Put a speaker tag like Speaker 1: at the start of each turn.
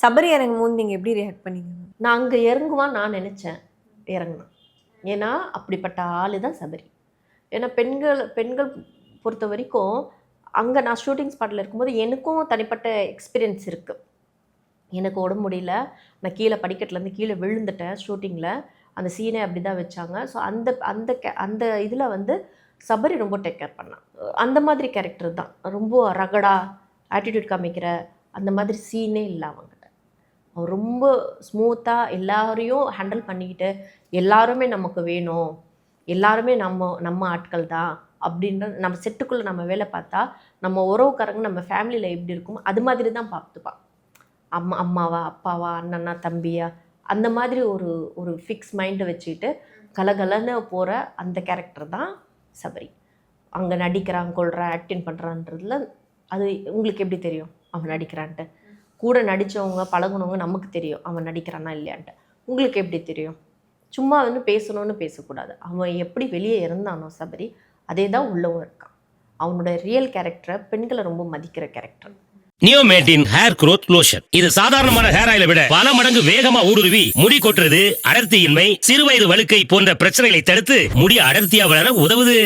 Speaker 1: சபரி இறங்கும் போது நீங்கள் எப்படி ரியாக்ட் பண்ணீங்க?
Speaker 2: நான் அங்கே இறங்குவான்னு நான் நினச்சேன், இறங்கினேன். ஏன்னா அப்படிப்பட்ட ஆள் தான் சபரி. ஏன்னா பெண்கள் பொறுத்த வரைக்கும் அங்கே நான் ஷூட்டிங் ஸ்பாட்டில் இருக்கும்போது எனக்கும் தனிப்பட்ட எக்ஸ்பீரியன்ஸ் இருக்குது. எனக்கு உடம்பு முடியல, நான் கீழே படிக்கட்டுலேருந்து கீழே விழுந்துட்டேன் ஷூட்டிங்கில். அந்த சீனே அப்படி தான் வச்சாங்க. ஸோ அந்த இதில் வந்து சபரி ரொம்ப டேக் கேர் பண்ணான். அந்த மாதிரி கேரக்டர் தான், ரொம்ப ரகடா ஆட்டிடியூட் காமிக்கிற அந்த மாதிரி சீனே இல்லை அவங்ககிட்ட. அவர் ரொம்ப ஸ்மூத்தாக எல்லாரையும் ஹேண்டில் பண்ணிக்கிட்டு, எல்லாருமே நமக்கு வேணும், எல்லாருமே நம்ம ஆட்கள் தான் அப்படின்ற நம்ம செட்டுக்குள்ளே நம்ம வேலை பார்த்தா நம்ம உறவுக்காரங்க நம்ம ஃபேமிலியில் எப்படி இருக்குமோ அது மாதிரி தான் பார்த்துப்பான். அம்மாவா, அப்பாவா, அண்ணனா, தம்பியா, அந்த மாதிரி ஒரு ஃபிக்ஸ் மைண்டை வச்சுக்கிட்டு கலகலன்னு போகிற அந்த கேரக்டர் தான் சபரி. அங்கே நடிக்கிறான், கொள்கிறான், ஆக்டிங் பண்ணுறான்றதுல அது உங்களுக்கு எப்படி தெரியும் அவன் நடிக்கிறான்ட்டு? கூட நடித்தவங்க பழகுனவங்க நமக்கு தெரியும் அவன் நடிக்கிறானா இல்லையான்ட்டு. உங்களுக்கு எப்படி தெரியும்? சும்மா வந்து பேசணும்னு பேசக்கூடாது. அவன் எப்படி வெளியே இருந்தானோ சபரி, அதே தான் உள்ளவும் இருக்கான். அவனோட ரியல் கேரக்டரை பெண்களை ரொம்ப மதிக்கிற கேரக்டர்.
Speaker 3: நியோமேட்டின் ஹேர் க்ரோத் லோஷன். இது சாதாரணமான ஹேர் ஆயிலை விட பல மடங்கு வேகமா ஊடுருவி முடி கொட்டுறது, அடர்த்தியின்மை, சிறுவயது வழுக்கை போன்ற பிரச்சனைகளை தடுத்து முடி அடர்த்தியா வளர உதவுது.